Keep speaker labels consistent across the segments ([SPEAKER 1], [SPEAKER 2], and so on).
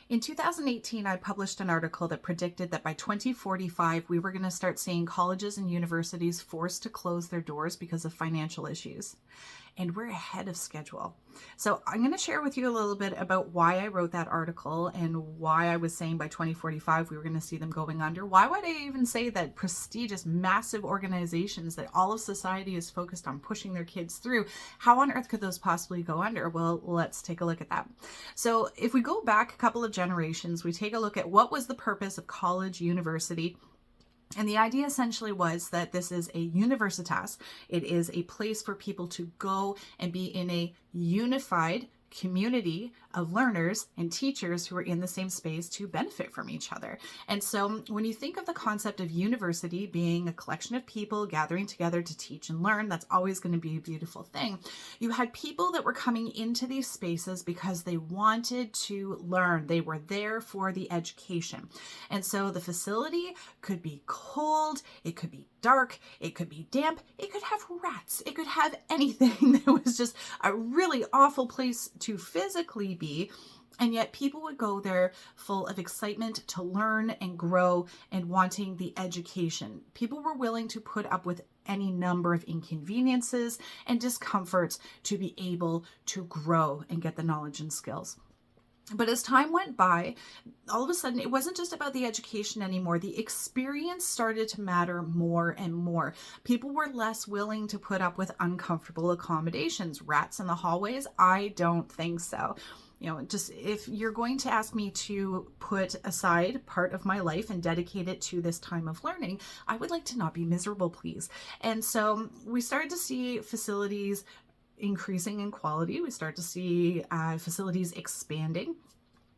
[SPEAKER 1] In 2018, I published an article that predicted that by 2045, we were going to start seeing colleges and universities forced to close their doors because of financial issues. And we're ahead of schedule. So I'm going to share with you a little bit about why I wrote that article and why I was saying by 2045 we were going to see them going under. Why would I even say that prestigious, massive organizations that all of society is focused on pushing their kids through, how on earth could those possibly go under? Well, let's take a look at that. So if we go back a couple of generations, we take a look at what was the purpose of college, university. And the idea essentially was that this is a universitas. It is a place for people to go and be in a unified community of learners and teachers who are in the same space to benefit from each other. And so when you think of the concept of university being a collection of people gathering together to teach and learn, that's always going to be a beautiful thing. You had people that were coming into these spaces because they wanted to learn. They were there for the education. And so the facility could be cold, it could be dark, it could be damp, it could have rats, it could have anything that was just a really awful place to physically be. And yet people would go there full of excitement to learn and grow and wanting the education. People were willing to put up with any number of inconveniences and discomforts to be able to grow and get the knowledge and skills. But as time went by, all of a sudden, it wasn't just about the education anymore. The experience started to matter more and more. People were less willing to put up with uncomfortable accommodations. Rats in the hallways? I don't think so. Just if you're going to ask me to put aside part of my life and dedicate it to this time of learning, I would like to not be miserable, please. And so we started to see facilities increasing in quality. We start to see facilities expanding.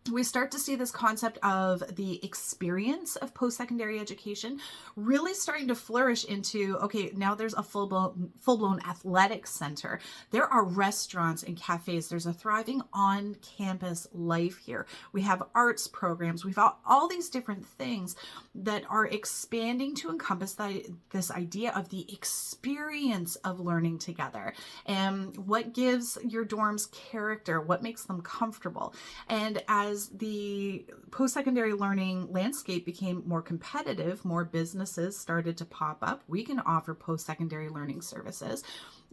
[SPEAKER 1] We start to see this concept of the experience of post-secondary education really starting to flourish into, okay, now there's a full-blown athletic center. There are restaurants and cafes. There's a thriving on-campus life here. We have arts programs. We've got all these different things that are expanding to encompass this idea of the experience of learning together and what gives your dorms character, what makes them comfortable. And as the post-secondary learning landscape became more competitive, more businesses started to pop up. We can offer post-secondary learning services.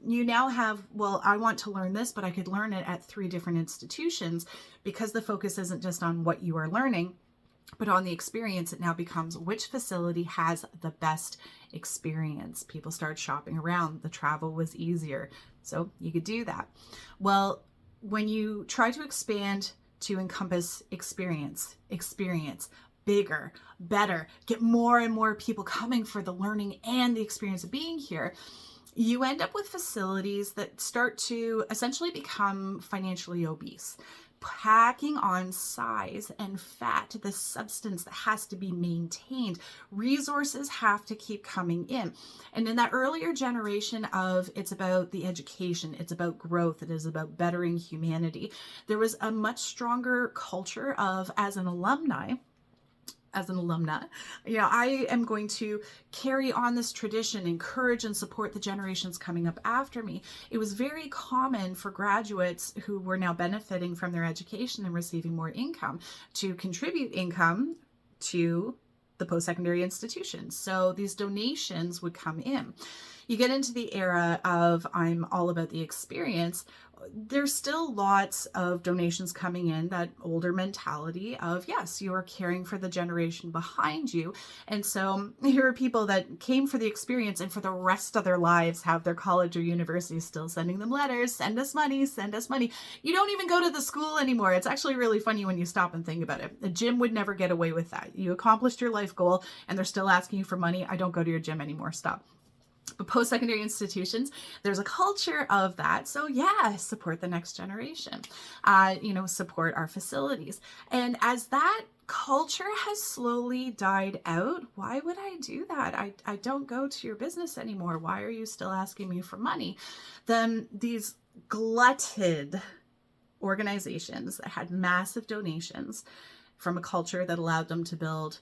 [SPEAKER 1] You now have, well, I want to learn this, but I could learn it at 3 different institutions because the focus isn't just on what you are learning, but on the experience. It now becomes which facility has the best experience. People started shopping around. The travel was easier, so you could do that. Well, when you try to expand to encompass experience, bigger, better, get more and more people coming for the learning and the experience of being here, you end up with facilities that start to essentially become financially obese, packing on size and fat, the substance that has to be maintained. Resources have to keep coming in. And in that earlier generation of it's about the education, it's about growth, it is about bettering humanity, there was a much stronger culture of, as an alumna, I am going to carry on this tradition, encourage and support the generations coming up after me. It was very common for graduates who were now benefiting from their education and receiving more income to contribute income to the post-secondary institutions. So these donations would come in. You get into the era of I'm all about the experience. There's still lots of donations coming in, that older mentality of, yes, you are caring for the generation behind you. And so here are people that came for the experience and for the rest of their lives have their college or university still sending them letters, send us money, send us money. You don't even go to the school anymore. It's actually really funny when you stop and think about it. A gym would never get away with that. You accomplished your life goal and they're still asking you for money. I don't go to your gym anymore. Stop. But post-secondary institutions, there's a culture of that. So yeah, support the next generation, support our facilities. And as that culture has slowly died out, why would I do that? I don't go to your business anymore. Why are you still asking me for money? Then these glutted organizations that had massive donations from a culture that allowed them to build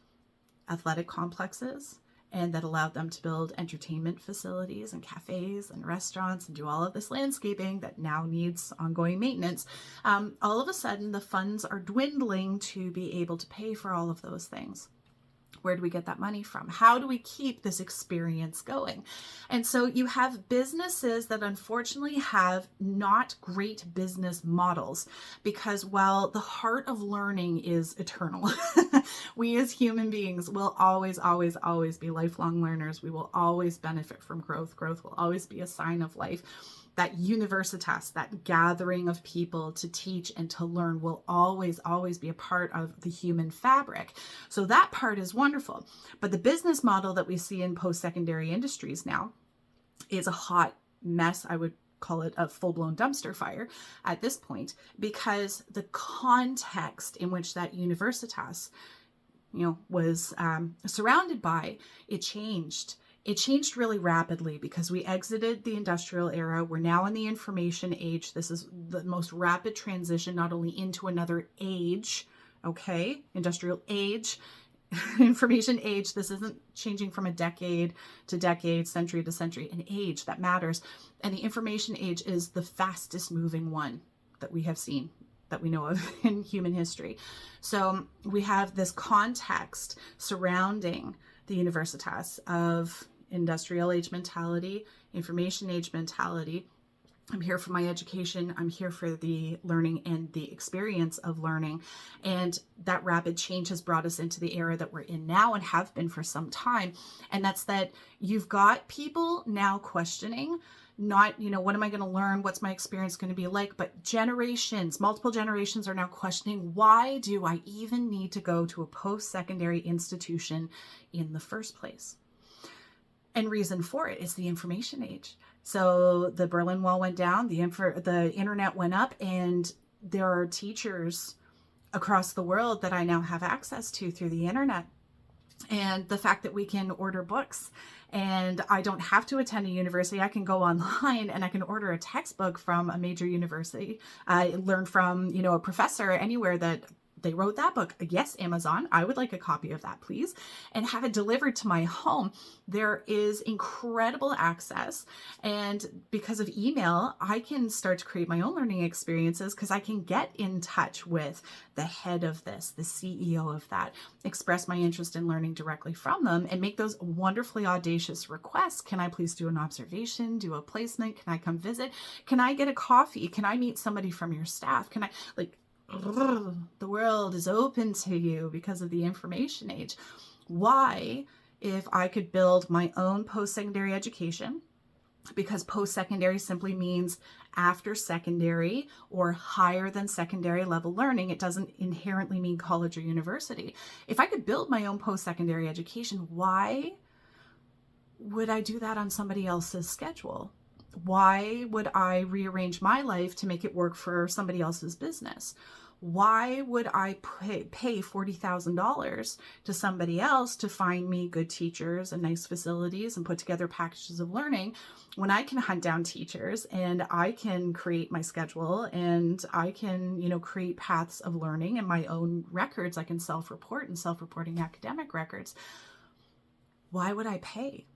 [SPEAKER 1] athletic complexes and that allowed them to build entertainment facilities and cafes and restaurants and do all of this landscaping that now needs ongoing maintenance. All of a sudden, the funds are dwindling to be able to pay for all of those things. Where do we get that money from? How do we keep this experience going? And so you have businesses that unfortunately have not great business models, because while the heart of learning is eternal, we as human beings will always, always, always be lifelong learners. We will always benefit from growth. Growth will always be a sign of life. That universitas, that gathering of people to teach and to learn, will always, always be a part of the human fabric. So that part is wonderful. But the business model that we see in post-secondary industries now is a hot mess. I would call it a full-blown dumpster fire at this point, because the context in which that universitas, was surrounded by, it changed. It changed really rapidly because we exited the industrial era. We're now in the information age. This is the most rapid transition, not only into another age, okay, industrial age, information age. This isn't changing from a decade to decade, century to century, an age that matters. And the information age is the fastest moving one that we have seen, that we know of in human history. So we have this context surrounding the universitas of industrial age mentality, information age mentality. I'm here for my education. I'm here for the learning and the experience of learning. And that rapid change has brought us into the era that we're in now and have been for some time. And that's that you've got people now questioning, not, what am I going to learn? What's my experience going to be like? But generations, multiple generations are now questioning, why do I even need to go to a post-secondary institution in the first place? And reason for it is the information age. So the Berlin Wall went down, the internet went up, and there are teachers across the world that I now have access to through the internet. And the fact that we can order books, and I don't have to attend a university. I can go online and I can order a textbook from a major university. I learned from, a professor anywhere that they wrote that book. Yes, Amazon, I would like a copy of that, please, and have it delivered to my home. There is incredible access. And because of email, I can start to create my own learning experiences, because I can get in touch with the head of this, the CEO of that, express my interest in learning directly from them, and make those wonderfully audacious requests. Can I please do an observation, do a placement? Can I come visit? Can I get a coffee? Can I meet somebody from your staff? Can I, the world is open to you because of the information age. Why, if I could build my own post-secondary education, because post-secondary simply means after secondary or higher than secondary level learning. It doesn't inherently mean college or university. If I could build my own post-secondary education, why would I do that on somebody else's schedule? Why would I rearrange my life to make it work for somebody else's business? Why would I pay $40,000 to somebody else to find me good teachers and nice facilities and put together packages of learning, when I can hunt down teachers and I can create my schedule and I can, create paths of learning and my own records? I can self-report and self-reporting academic records. Why would I pay?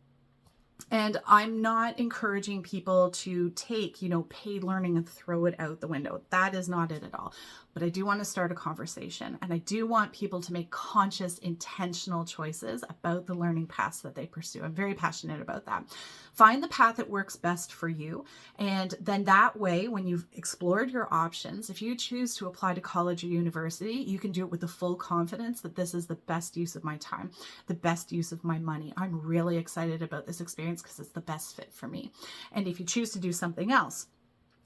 [SPEAKER 1] And I'm not encouraging people to take, paid learning and throw it out the window. That is not it at all. But I do want to start a conversation, and I do want people to make conscious, intentional choices about the learning paths that they pursue. I'm very passionate about that. Find the path that works best for you. And then that way, when you've explored your options, if you choose to apply to college or university, you can do it with the full confidence that this is the best use of my time, the best use of my money. I'm really excited about this experience because it's the best fit for me. And if you choose to do something else,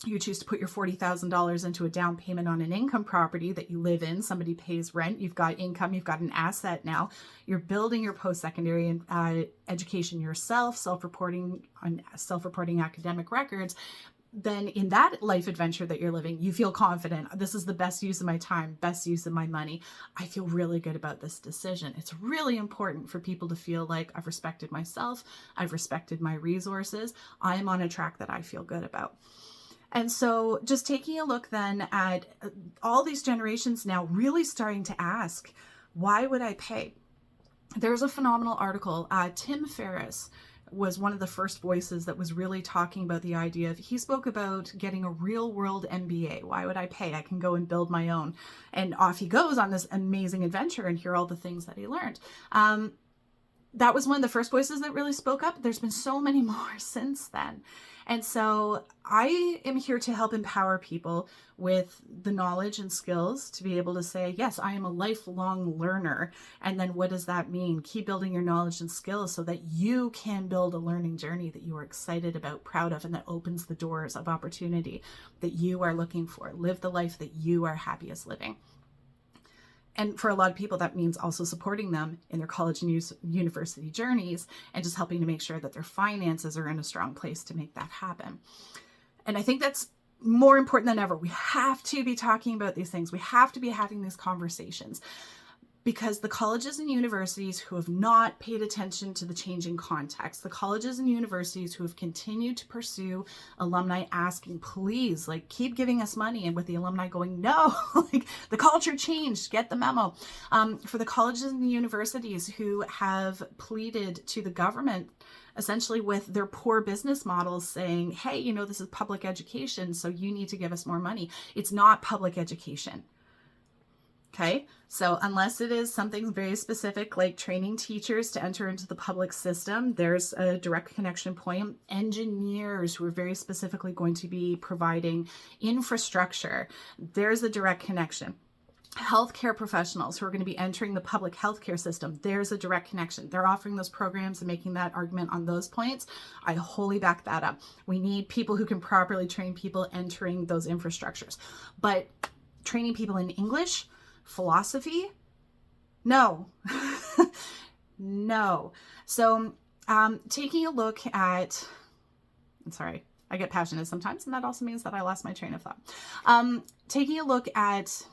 [SPEAKER 1] you choose to put your $40,000 into a down payment on an income property that you live in, somebody pays rent, you've got income, you've got an asset now, you're building your post-secondary education yourself, self-reporting academic records, then in that life adventure that you're living, you feel confident. This is the best use of my time, best use of my money. I feel really good about this decision. It's really important for people to feel like I've respected myself, I've respected my resources, I'm on a track that I feel good about. And so just taking a look then at all these generations now really starting to ask, why would I pay? There's a phenomenal article. Tim Ferriss was one of the first voices that was really talking about the idea of, he spoke about getting a real world MBA. Why would I pay? I can go and build my own. And off he goes on this amazing adventure and hear all the things that he learned. That was one of the first voices that really spoke up. There's been so many more since then. And so I am here to help empower people with the knowledge and skills to be able to say, yes, I am a lifelong learner. And then what does that mean? Keep building your knowledge and skills so that you can build a learning journey that you are excited about, proud of, and that opens the doors of opportunity that you are looking for. Live the life that you are happiest living. And for a lot of people, that means also supporting them in their college and university journeys and just helping to make sure that their finances are in a strong place to make that happen. And I think that's more important than ever. We have to be talking about these things. We have to be having these conversations, because the colleges and universities who have not paid attention to the changing context, the colleges and universities who have continued to pursue alumni asking, please, like, keep giving us money, and with the alumni going, no, like, the culture changed, get the memo. For the colleges and universities who have pleaded to the government essentially with their poor business models saying, hey, you know, this is public education, so you need to give us more money. It's not public education. Okay, so unless it is something very specific like training teachers to enter into the public system, there's a direct connection point. Engineers who are very specifically going to be providing infrastructure, there's a direct connection. Healthcare professionals who are going to be entering the public healthcare system, there's a direct connection. They're offering those programs and making that argument on those points. I wholly back that up. We need people who can properly train people entering those infrastructures. But training people in English, philosophy, no. No. So taking a look at, I'm sorry, I get passionate sometimes, and that also means that I lost my train of thought. Taking a look at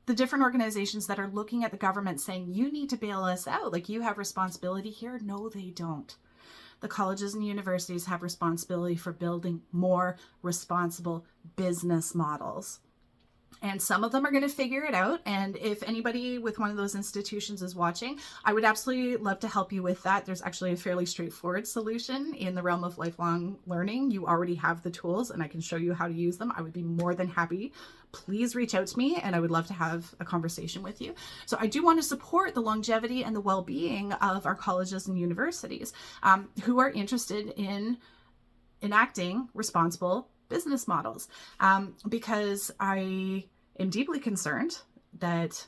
[SPEAKER 1] the different organizations that are looking at the government saying, you need to bail us out, like you have responsibility here. No, they don't. The colleges and universities have responsibility for building more responsible business models. And some of them are going to figure it out. And if anybody with one of those institutions is watching, I would absolutely love to help you with that. There's actually a fairly straightforward solution in the realm of lifelong learning. You already have the tools and I can show you how to use them. I would be more than happy. Please reach out to me and I would love to have a conversation with you. So I do want to support the longevity and the well-being of our colleges and universities who are interested in enacting responsible business models, because I am deeply concerned that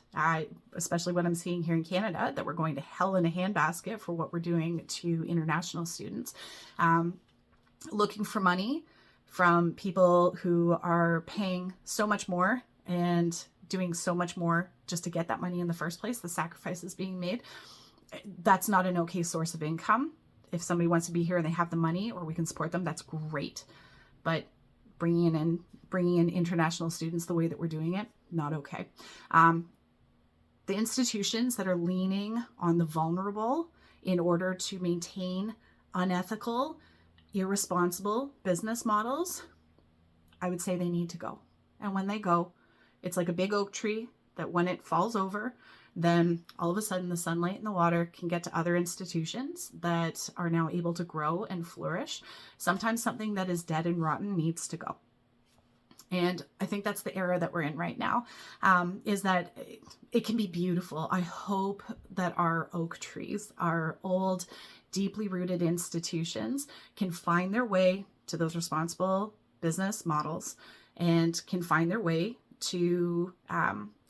[SPEAKER 1] especially what I'm seeing here in Canada, that we're going to hell in a handbasket for what we're doing to international students, looking for money from people who are paying so much more and doing so much more just to get that money in the first place. The sacrifices being made. That's not an okay source of income. If somebody wants to be here and they have the money or we can support them, that's great. But bringing in international students the way that we're doing it, not okay. The institutions that are leaning on the vulnerable in order to maintain unethical, irresponsible business models, I would say they need to go. And when they go, it's like a big oak tree that when it falls over, then all of a sudden the sunlight and the water can get to other institutions that are now able to grow and flourish. Sometimes something that is dead and rotten needs to go. And I think that's the era that we're in right now, is that it can be beautiful. I hope that our oak trees, our old, deeply rooted institutions can find their way to those responsible business models and can find their way to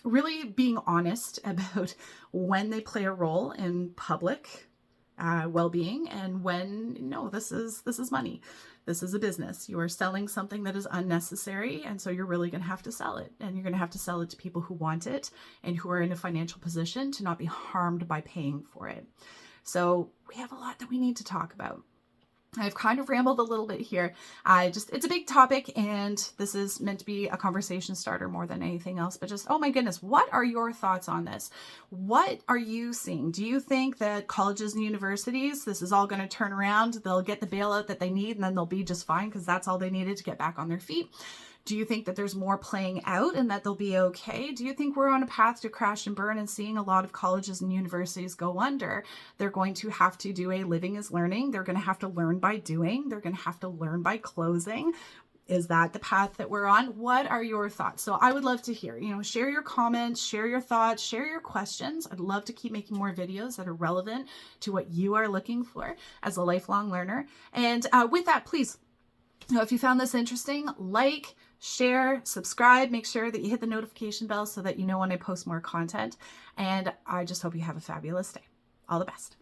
[SPEAKER 1] really being honest about when they play a role in public well-being and when, no, this is money. This is a business. You are selling something that is unnecessary. And so you're really going to have to sell it. And you're going to have to sell it to people who want it and who are in a financial position to not be harmed by paying for it. So we have a lot that we need to talk about. I've kind of rambled a little bit here. It's a big topic and this is meant to be a conversation starter more than anything else, but just, oh my goodness, what are your thoughts on this? What are you seeing? Do you think that colleges and universities, this is all going to turn around, they'll get the bailout that they need and then they'll be just fine because that's all they needed to get back on their feet? Do you think that there's more playing out and that they'll be okay? Do you think we're on a path to crash and burn and seeing a lot of colleges and universities go under? They're going to have to do a living is learning. They're going to have to learn by doing. They're going to have to learn by closing. Is that the path that we're on? What are your thoughts? So I would love to hear, share your comments, share your thoughts, share your questions. I'd love to keep making more videos that are relevant to what you are looking for as a lifelong learner. And with that, please, if you found this interesting, like, share, subscribe, make sure that you hit the notification bell so that you know when I post more content. And I just hope you have a fabulous day. All the best.